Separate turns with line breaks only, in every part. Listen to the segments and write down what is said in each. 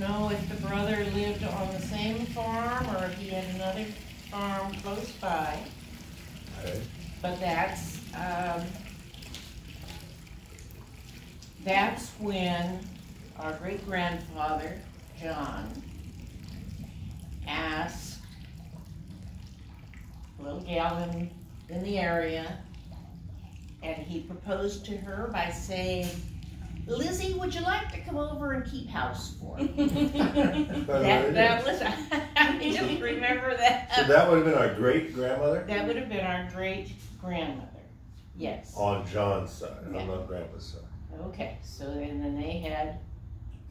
know if the brother lived on the same farm or if he had another farm close by.
Okay.
But that's when our great-grandfather, John, asked a little gal in the area, and he proposed to her by saying, "Lizzie, would you like to come over and keep house for me?" that was, I just remember that.
So that would have been our great-grandmother?
That would have been our great-grandmother, yes.
On John's side,
Yeah.
on Grandpa's side.
Okay, so then they had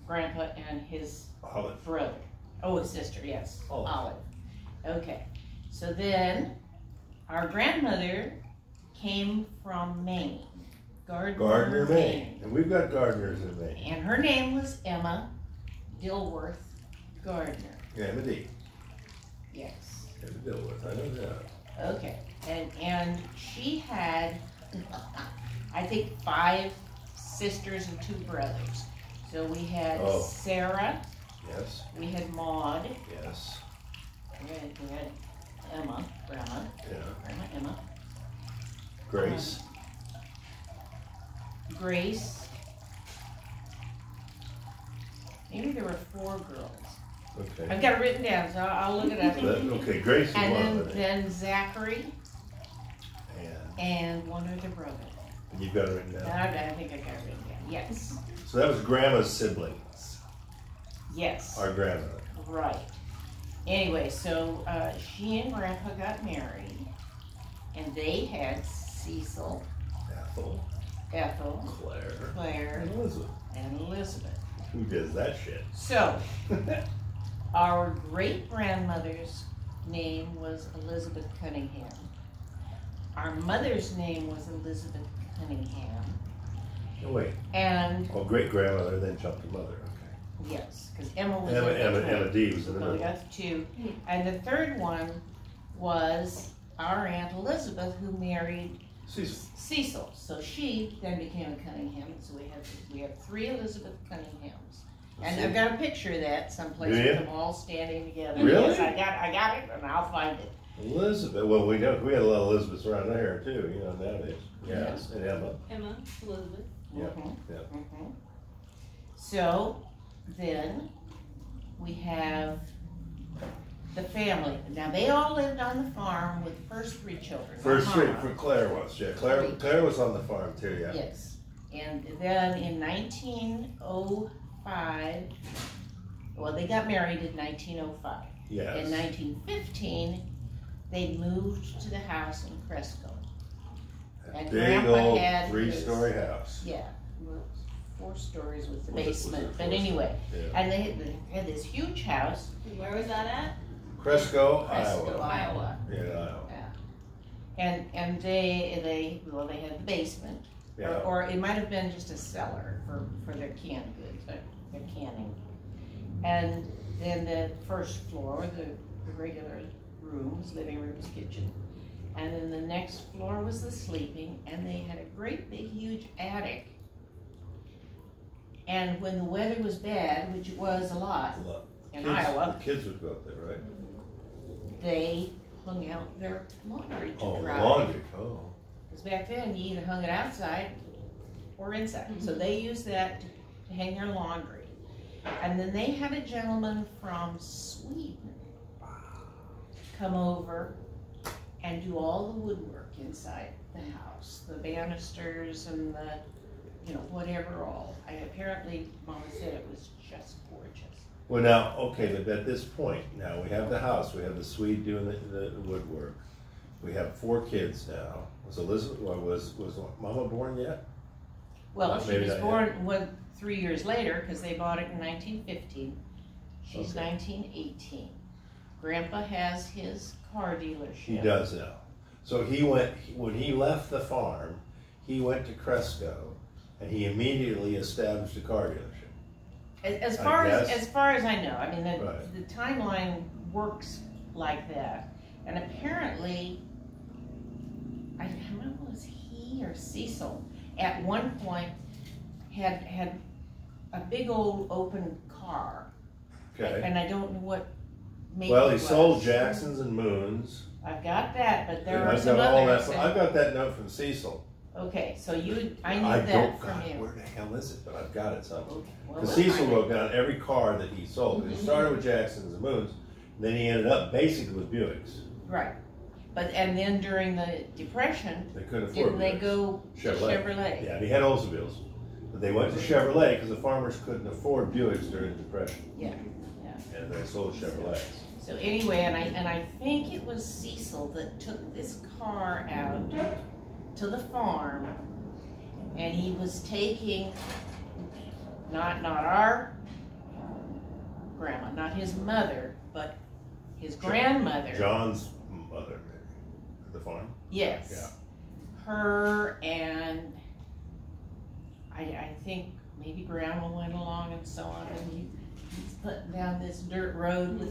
Grandpa and his
Olive.
brother. Oh, his sister, yes.
Olive.
Okay, so then our grandmother came from Maine.
Gardner, Maine. And we've got gardeners in Maine.
And her name was Emma Dilworth Gardner.
Yeah, Emma D.
Yes.
Emma Dilworth, I know that.
Okay, and she had, I think, 5 sisters and 2 brothers. So we had Sarah.
Yes.
We had Maud.
Yes.
We had Emma, Grandma.
Yeah.
Grandma Emma.
Grace.
Grace. Maybe there were 4 girls.
Okay.
I've got it written down, so I'll look it up.
Okay, Grace is one
And
of them.
then Zachary
And
and one other brother.
you've got it written down.
I think I got it written down. Yes.
So that was Grandma's siblings.
Yes.
Our grandmother.
Right. Anyway, so she and Grandpa got married, and they had Cecil, Ethel, Claire,
And Elizabeth.
and Elizabeth.
Who does that shit?
So, our great-grandmother's name was Elizabeth Cunningham. Our mother's name was Elizabeth Cunningham.
Oh, wait.
And,
Oh, great-grandmother, then jumped to mother. Okay.
yes, because Emma was
Emma D was in the
So we
middle.
got 2. And the third one was our Aunt Elizabeth, who married Cecil. So she then became a Cunningham. So we have 3 Elizabeth Cunninghams. And I've got a picture of that someplace with them all standing together.
Really?
Yes, I got it, and I'll find it.
Elizabeth. Well, we had a lot of Elizabeths around here too, nowadays. Yes. And Emma.
Elizabeth.
Yeah.
Mm-hmm.
Yeah.
Mm-hmm. So then we have the family. Now they all lived on the farm with the first 3 children.
First
Mama.
3 for Claire was. Yeah, Claire was on the farm too. Yeah.
Yes. And then in 1905, well, they got married in 1905.
Yes.
In 1915, they moved to the house in Cresco. And
Big
Grandpa
old
had
3-story house.
Yeah, 4 stories with the
Was it
basement.
4
But anyway,
Yeah.
and they had this huge house.
Where was that at?
Cresco,
Cresco,
Iowa.
Iowa.
Yeah, Iowa.
And they had the basement.
Yeah.
Or it might have been just a cellar for their canned goods, their canning. And then the first floor, the regular rooms, living rooms, kitchen. And then the next floor was the sleeping, and they had a great big huge attic. And when the weather was bad, which it was a lot in Iowa,
The kids would go up there, right?
they hung out their laundry to dry.
Laundry. Oh.
Because back then, you either hung it outside or inside. So they used that to hang their laundry. And then they had a gentleman from Sweden come over and do all the woodwork inside the house. The banisters and the, whatever all. Apparently, Mama said it was just gorgeous.
Well, now, okay, but at this point, now we have the house, we have the Swede doing the woodwork. We have 4 kids now. Was Elizabeth, was Mama born yet?
Well, she
Maybe
was
not
born 3 years later because they bought it in 1915. She's
Okay.
1918. Grandpa has his car dealership.
He does now. So when he left the farm, he went to Cresco, and he immediately established a car dealership.
As far as I know, I mean,
Right.
the timeline works like that. And apparently, I don't know, was he or Cecil at one point had a big old open car
Okay.
And I don't know what make
Well,
it
he sold
was.
Jacksons and Moons.
I've got that, but there
And
are
I've
some
got all
others.
that. I've got that note from Cecil.
Okay, so I need
don't,
that from
God,
you.
where the hell is it? But I've got it somewhere.
Okay, well,
Because
we'll
Cecil
find
wrote down every car that he sold. He started with Jacksons and Moons, and then he ended up basically with Buicks.
Right. And then during the Depression,
They couldn't afford
didn't they
Buicks.
go to Chevrolet?
Yeah, and he had Oldsmobiles. But they went to Chevrolet because the farmers couldn't afford Buicks during the Depression.
Yeah.
And they sold Chevrolets.
So anyway, and I think it was Cecil that took this car out to the farm, and he was taking not our grandma, not his mother, but his grandmother.
John's mother, maybe, at the farm.
Yes.
Yeah.
Her and I think maybe grandma went along and so on, and he's putting down this dirt road with,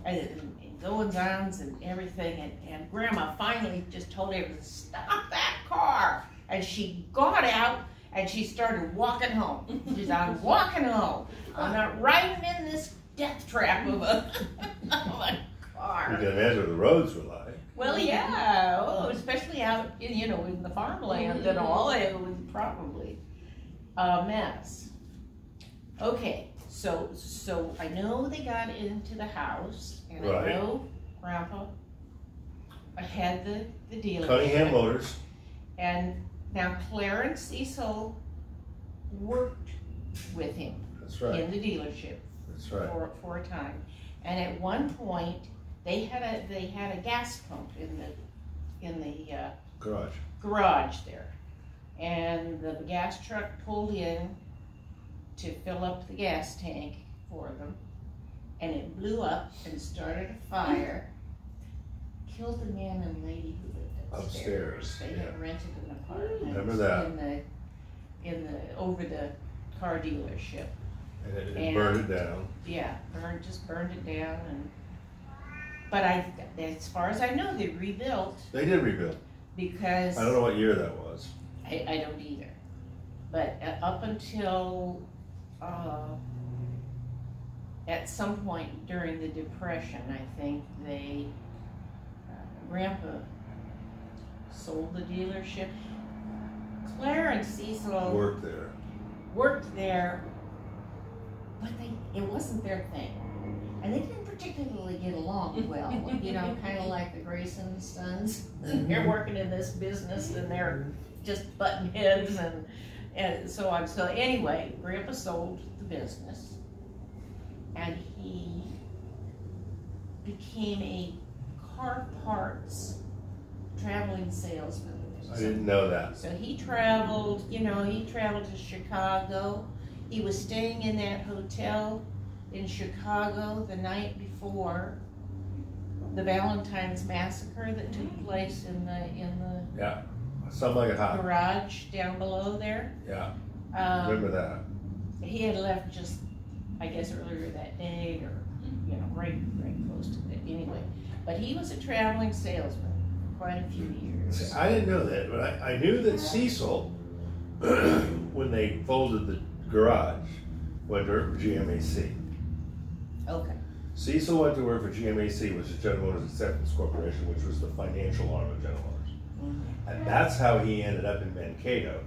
and goings-ons and everything, and grandma finally just told him to stop that car, and she got out and she started walking home. She said, I'm walking home. I'm not riding in this death trap of a car.
You can imagine what the roads were like.
Well, yeah, especially out in the farmland and all, it was probably a mess. Okay, so I know they got into the house, and
Right.
I know Grandpa had the dealership.
Cunningham Motors.
And now Clarence Cecil worked with him
That's right.
in the dealership
That's right.
for a time, and at one point they had a gas pump in the
Garage.
there, and the gas truck pulled in to fill up the gas tank for them, and it blew up and started a fire, killed the man and lady who lived upstairs. They had rented an apartment.
Remember that.
in the over the car dealership.
And it burned it down.
Yeah, burned it down, but as far as I know, they rebuilt
They did rebuild.
because
I don't know what year that was.
I don't either. But up until at some point during the Depression, I think Grandpa sold the dealership. Claire and Cecil worked there, but it wasn't their thing. And they didn't particularly get along well, kind of like the Grayson sons. They're working in this business and they're just butting heads and so on. So anyway, Grandpa sold the business and he became a car parts traveling salesman.
I didn't know that.
So he traveled to Chicago. He was staying in that hotel in Chicago the night before the Valentine's massacre that took place in the
Yeah. Something like a hot.
garage down below there.
Yeah. Remember that.
He had left just, I guess, earlier that day, or right close to it. Anyway, but he was a traveling salesman for quite a few years.
See, I didn't know that, but I knew that Cecil, when they folded the garage, went to work for GMAC.
Okay.
Cecil went to work for GMAC, which is General Motors Acceptance Corporation, which was the financial arm of General Motors.
Mm-hmm.
And that's how he ended up in Mankato,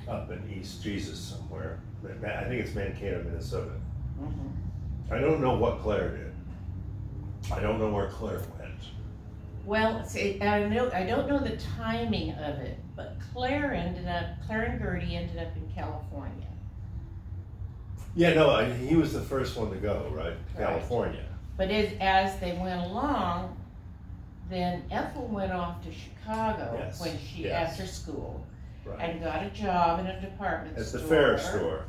up in East Jesus somewhere. I think it's Mankato, Minnesota.
Mm-hmm.
I don't know what Claire did. I don't know where Claire went.
Well, see, I don't know the timing of it, but Claire and Gertie ended up in California.
Yeah, no, he was the first one to go, right? To California.
But as they went along, then Ethel went off to Chicago after school,
Right.
and got a job in a department store.
At the Fair store.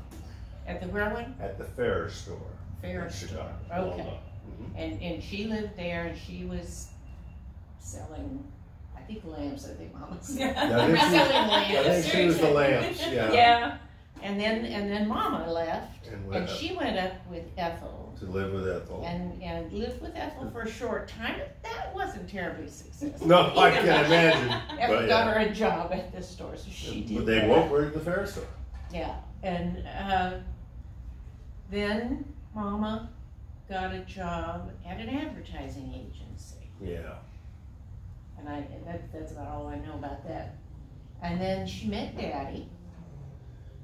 At the where one?
At the Fair store.
Fair
in
store.
Chicago.
Okay.
Mhm.
And she lived there, and she was selling, I think lamps. I think Mama said.
I think she was the lamps. Yeah.
Yeah. And then Mama left,
And
and she went up with Ethel.
To live with Ethel.
And lived with Ethel for a short time. That wasn't terribly successful.
No, I can imagine.
Ethel
But
got
yeah.
her a job at the store, so she did
But they
that.
both worked at the Fair store.
Yeah, and then Mama got a job at an advertising agency.
Yeah.
And that's about all I know about that. And then she met Daddy.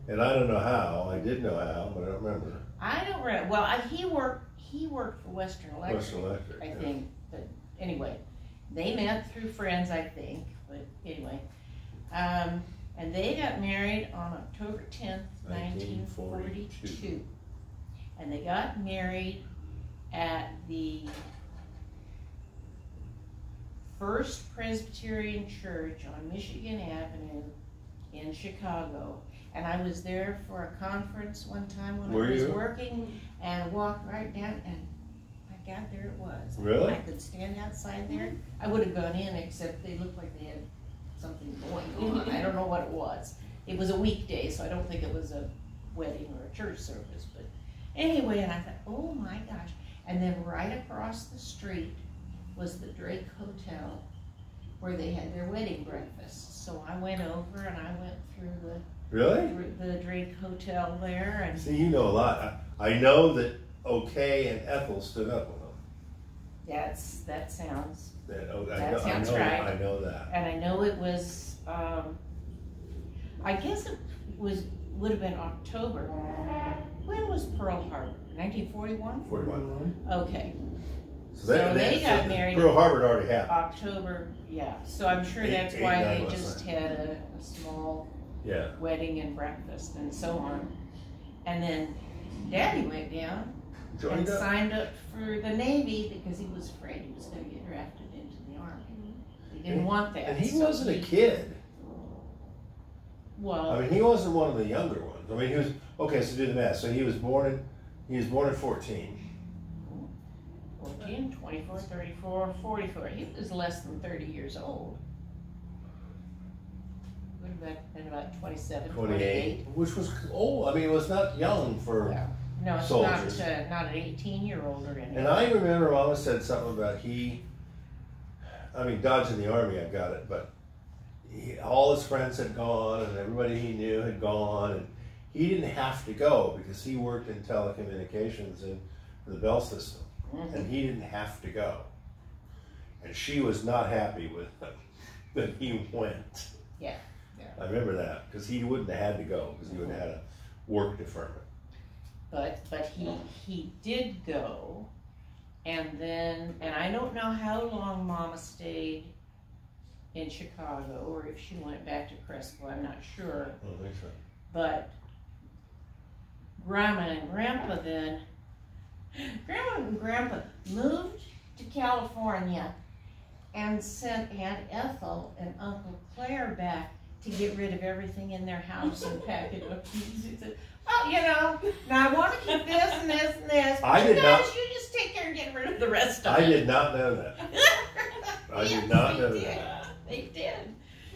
And I don't know how. I did know how, but I don't remember.
I don't remember. Well, he worked for Western Electric.
Western Electric,
I think. But anyway, they met through friends, I think. But anyway, and they got married on October 10th, 1942. And they got married at the First Presbyterian Church on Michigan Avenue in Chicago. And I was there for a conference one time when I was working, and I walked right down, and my God, there it was.
Really?
I could stand outside there. I would have gone in, except they looked like they had something going on. I don't know what it was. It was a weekday, so I don't think it was a wedding or a church service. But anyway, and I thought, oh my gosh. And then right across the street was the Drake Hotel, where they had their wedding breakfast. So I went over and I went through the Drake Hotel there. And
see, you know a lot. I know that OK and Ethel stood up with them.
That sounds
right. I know that.
And I know it was, I guess it would have been October. When was Pearl Harbor? 1941?
41.
Okay.
So
they got married.
Pearl Harbor already happened.
October, yeah. So I'm sure that's why they just had a small wedding and breakfast and so on. And then Daddy went down and signed up for the Navy because he was afraid he was going to get drafted into the Army. He didn't want that.
And he wasn't a kid.
Well,
I mean, he wasn't one of the younger ones. I mean, he was, okay, so do the math. So he was born in 14.
14, 24, 34, 44. He was less than 30 years old. Would have been about 27, 28.
Which was old. I mean, it was not young for
No,
soldiers.
It's not an 18-year-old or anything.
And I remember Mama said something about dodging the Army, I got it, but all his friends had gone and everybody he knew had gone, and he didn't have to go because he worked in telecommunications in the Bell system. Mm-hmm. And he didn't have to go. And she was not happy with him that he went.
Yeah.
I remember that because he wouldn't have had to go because he would have had a work deferment.
But he did go, and I don't know how long Mama stayed in Chicago or if she went back to Crespo. I'm not sure.
I don't think so.
But Grandma and Grandpa moved to California and sent Aunt Ethel and Uncle Claire back to get rid of everything in their house and pack it up. He said, well, now I want to keep this and this and this. But you just take care of getting rid of the rest of it.
I did not know that. I did not know that.
They did.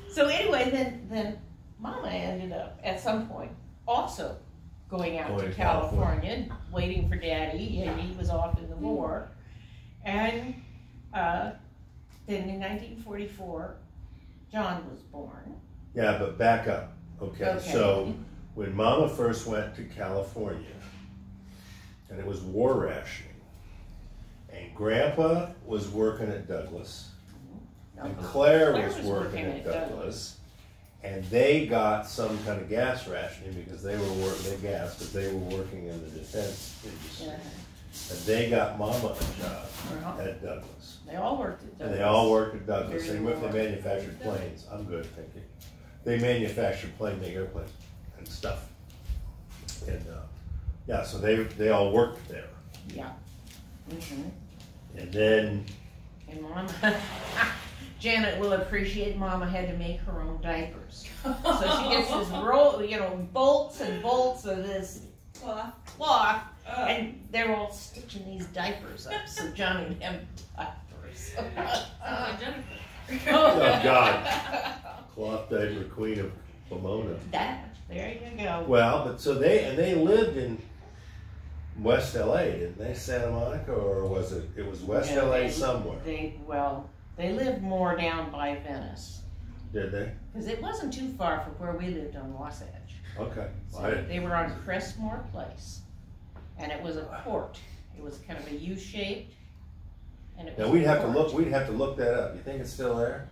So anyway, then Mama ended up at some point also going out to California, waiting for Daddy, and he was off in the war. And then in 1944, John was born.
Yeah, but back up. Okay, so when Mama first went to California, and it was war rationing, and Grandpa was working at Douglas, and Claire was working at Douglas. And they got some kind of gas rationing because they were working working in the defense industry. Yeah. And they got Mama a job at Douglas.
They all worked at Douglas.
And they all worked at Douglas. They manufactured planes. I'm good, thank you. They manufactured big airplanes and stuff. And so they all worked there.
Yeah. Mm-hmm.
And then.
And Mama. Janet will appreciate Mama had to make her own diapers. So she gets this roll, bolts and bolts of this cloth, and they're all stitching these diapers up. So Johnny would have diapers.
Jennifer.
Oh God. Cloth diaper queen of Pomona.
There you go.
Well, but so they lived in West LA, didn't they? Santa Monica, or was it was West LA somewhere?
They lived more down by Venice.
Did they?
Because it wasn't too far from where we lived on Wasatch.
Okay.
So they were on Crestmore Place. and it was a court. It was kind of a U-shaped, and it was
Now we'd
a
have to
court.
look. We'd have to look that up. You think it's still there?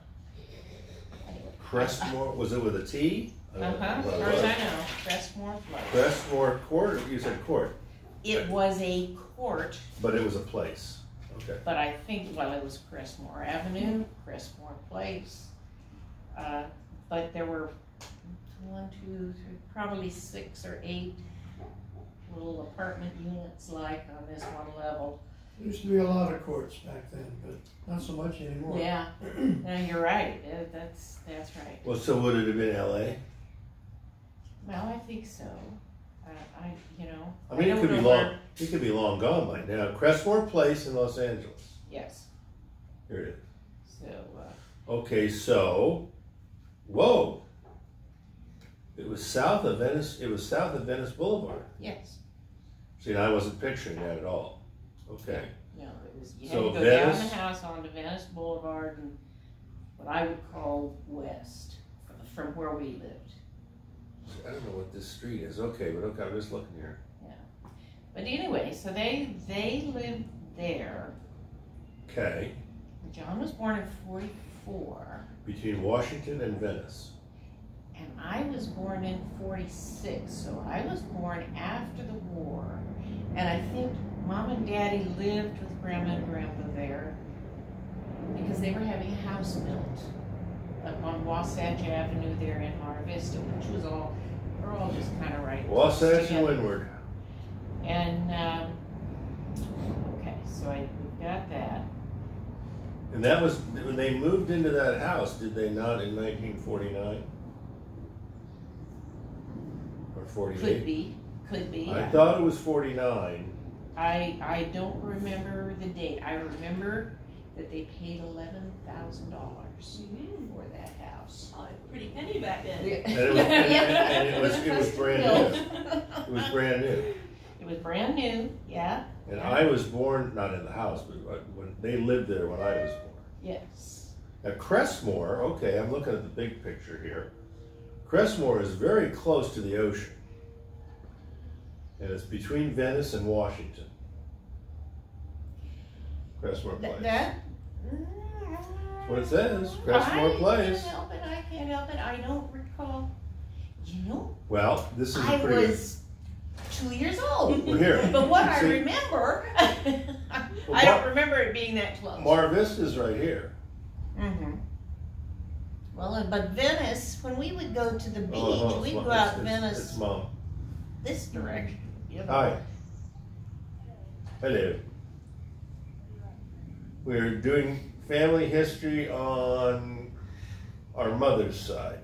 Crestmore, was it with a T? I don't know
As
what it
far as
was.
I know, Crestmore Place.
Crestmore Court. You said court,
It was a court,
but it was a place. Okay.
but I think, well, it was Crestmore Avenue, Crestmore Place. But there were 1, 2, 3, probably 6 or 8 little apartment units like on this one level.
There used to be a lot of courts back then, but not so much anymore.
Yeah, no, you're right. That's right.
Well, so would it have been L.A.?
Well, I think so. You know.
I mean, it
don't
could be
know
long.
where-
It could be long gone by now. Crestmore Place in Los Angeles.
Yes.
Here it is.
So.
Okay, so, whoa. It was south of Venice. It was south of Venice Boulevard.
Yes.
See, and I wasn't picturing that at all. Okay.
No, it was. You
So
had to go down
Venice-
the house onto Venice Boulevard and what I would call west from where we lived.
I don't know what this street is. Okay, but okay, I'm just looking here.
But anyway, so they lived there.
Okay,
John was born in 44,
between Washington and Venice.
and I was born in 46, so I was born after the war. And I think Mom and Daddy lived with Grandma and Grandpa there because they were having a house built up on Wasatch Avenue there in Mar Vista, which was all, we're all just kind of right.
Wasatch and
together.
Windward.
And, okay, so we've got that.
And that was, when they moved into that house, did they not in 1949? Or 48?
Could be.
I thought it was 49.
I don't remember the date. I remember that they paid $11,000 for that house.
Oh, a pretty penny back then.
And it was brand new. It was brand new.
It was brand new, yeah.
And I was born, not in the house, but when they lived there when I was born.
Yes.
Now Crestmore, okay, I'm looking at the big picture here. Crestmore is very close to the ocean. And it's between Venice and Washington. Crestmore Place.
That's
what it says, Crestmore Place.
I can't help it. I don't recall. You know,
Well, this is a
I
pretty
was 2 years old.
Well, here.
But what I
See-
remember,
Well,
I don't remember it being that close.
Mar Vista's right here.
Mm-hmm. Well, but Venice, when we would go to the beach,
Oh,
we'd
it's-
go out
it's
Venice
Mom.
this direction. You know?
Hi. Hello. We're doing family history on our mother's side.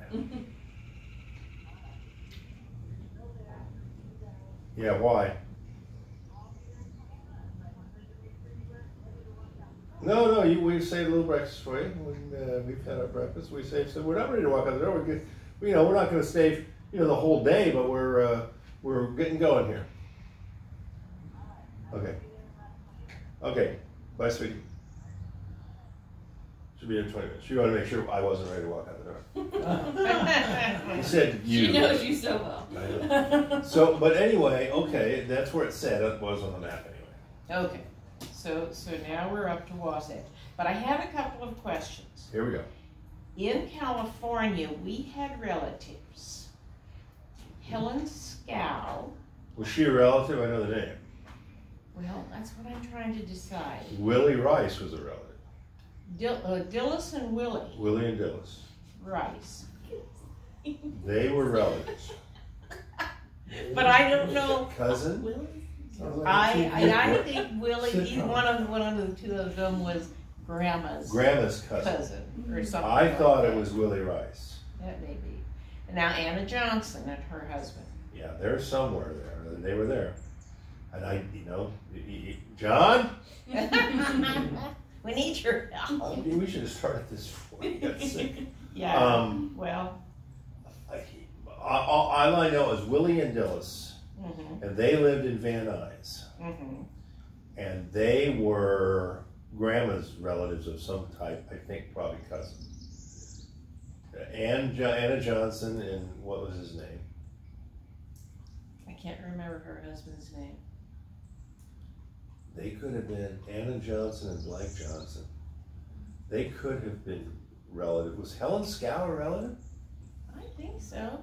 Yeah, why? No, we saved a little breakfast for you. We've had our breakfast. We saved, so we're not ready to walk out the door. We're not going to stay, the whole day, but we're getting going here. Okay. Okay. Bye, sweetie. Should be in 20 minutes. You want to make sure I wasn't ready to walk out the door. You said you.
She knows you so well.
I know. So, but anyway, okay, that's where it said it was on the map anyway.
Okay. So now we're up to Wasatch. But I have a couple of questions.
Here we go.
In California, we had relatives. Helen Scow.
Was she a relative? I know the name.
Well, that's what I'm trying to decide.
Willie Rice was a relative.
Dillis and Willie
Willie and Dillis.
Rice.
They were relatives.
But I don't know.
Cousin?
Sounds like a
I
TV
think Willie,
sitcom.
one of the two of them was Grandma's
Grandma's cousin.
cousin or something.
I
like
thought
that.
it was Willie Rice.
That may be. And now Anna Johnson and her husband.
Yeah, they're somewhere there. They were there. And John?
We need your help.
Maybe we should have started this before he got sick.
Yeah. Well.
All I know is Willie and Dillis,
Mhm.
and they lived in Van Nuys,
Mhm.
and they were Grandma's relatives of some type. I think probably cousins. Anna Johnson and what was his name?
I can't remember her husband's name.
they could have been Anna Johnson and Blank Johnson. They could have been relative. Was Helen Scow a relative?
I think so.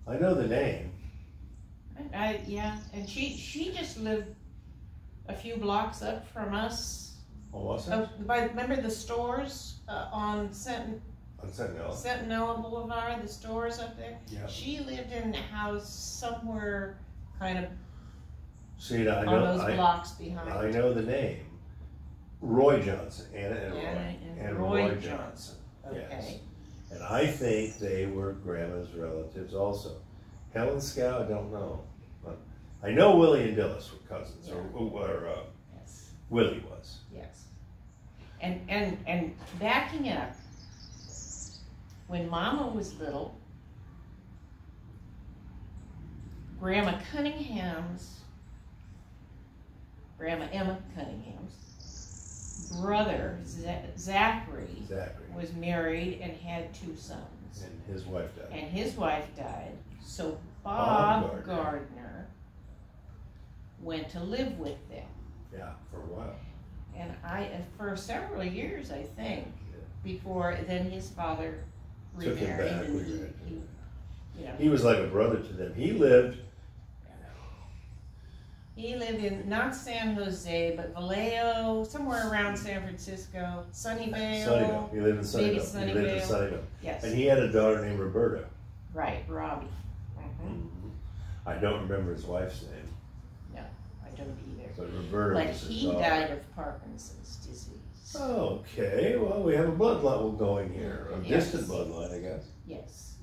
I know the name.
Yeah, and she just lived a few blocks up from us.
Oh, was it?
Remember the stores on
On Sentinel.
Sentinella Boulevard, the stores up there?
Yeah.
She lived in a house somewhere kind of
See, I
on
know.
those blocks behind.
I know the name. Roy Johnson. Anna and Roy.
And Roy Johnson.
Yes.
Okay.
And I think they were Grandma's relatives also. Helen Scow, I don't know. But I know Willie and Dillis were cousins,
Yeah.
or
Yes.
Willie was.
Yes. And backing up, when Mama was little, Grandma Emma Cunningham's brother, Zachary, was married and had 2 sons.
And his wife died.
And his wife died. So Bob Gardner went to live with them.
Yeah, for a while.
And for several years, I think, before then his father
Took him
remarried,
back.
and
He was like a brother to them. He lived
in not San Jose, but Vallejo, somewhere around San Francisco, Sunnyvale.
Sunnyvale. He lived in Sunnyvale.
Maybe
He lived in Sunnyvale.
Yes.
And he had a daughter named Roberta.
Right, Robbie.
I don't remember his wife's name.
No, I don't either.
But Roberta
But
was his
he
daughter.
died of Parkinson's disease.
Okay, well, we have a bloodline going here. A
Yes.
distant bloodline, I guess.
Yes.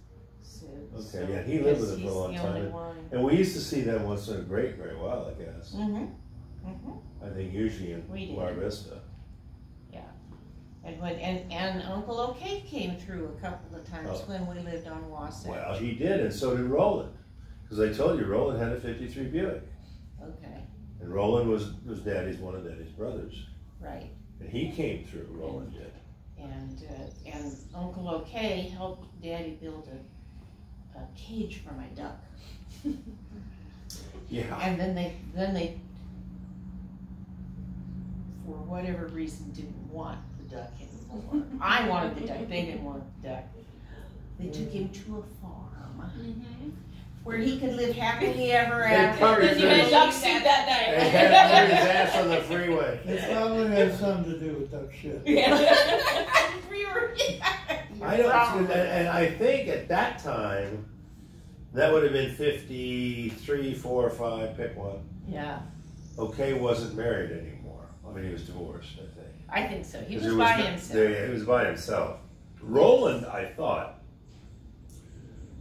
So,
Okay, yeah, he lived with him for a long
he's the only
time.
one.
And we used to see them once in a great while, I guess.
Mm-hmm.
I think usually in
We did.
Mar Vista.
And Uncle OK came through a couple of times
Oh.
when we lived on Wasatch.
Well, he did, and so did Roland. Because I told you, Roland had a 53 Buick.
Okay,
And Roland was one of Daddy's brothers.
right.
And he came through, Roland did.
And Uncle OK helped Daddy build a cage for my duck.
Yeah.
And then they, for whatever reason, didn't want the duck anymore. I wanted the duck, they didn't want the duck. They took him to a farm where he could live happily ever after.
covered
Then you had
his-
duck soup that
They
night.
had his ass on the freeway.
It probably had something to do with duck shit.
We were,
I don't, and I think at that time, that would have been 53, 4, 5, pick one.
Yeah,
Okay wasn't married anymore. I mean, he was divorced, I think.
I think so. He
'Cause
was
it
by
no-
himself.
Yeah, he was by himself. Roland, I thought,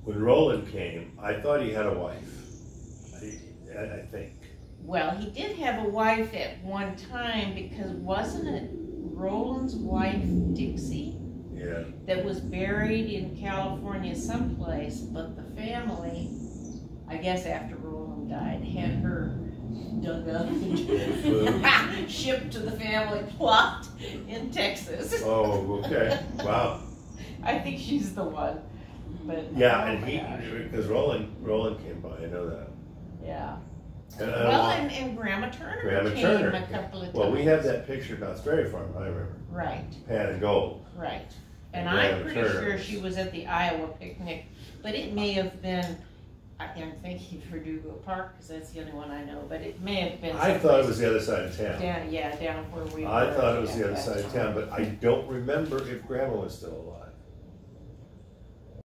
when Roland came, I thought he had a wife. I think.
Well, he did have a wife at one time because wasn't it Roland's wife, Dixie,
Yeah.
that was buried in California someplace, but the family, I guess after Roland died, had her dug up and shipped to the family plot in Texas.
Oh, okay. Wow.
I think she's the one. But
Yeah,
oh
and
my gosh.
because Roland came by, I know that.
Yeah.
And,
Well, and Grandma Turner
Grandma
came
Turner.
a couple of times.
Well, we have that picture at Knott's Berry Farm, I remember.
Right,
Pan and gold.
right. And
And
I'm
Grandma
pretty
Turner.
sure she was at the Iowa picnic, but it may have been, I'm thinking Verdugo Park, because that's the only one I know, but it may have been.
I thought it was the other side of town.
Down where we were.
I thought it was the
at
other
that
side of
time.
town, but I don't remember if Grandma was still alive.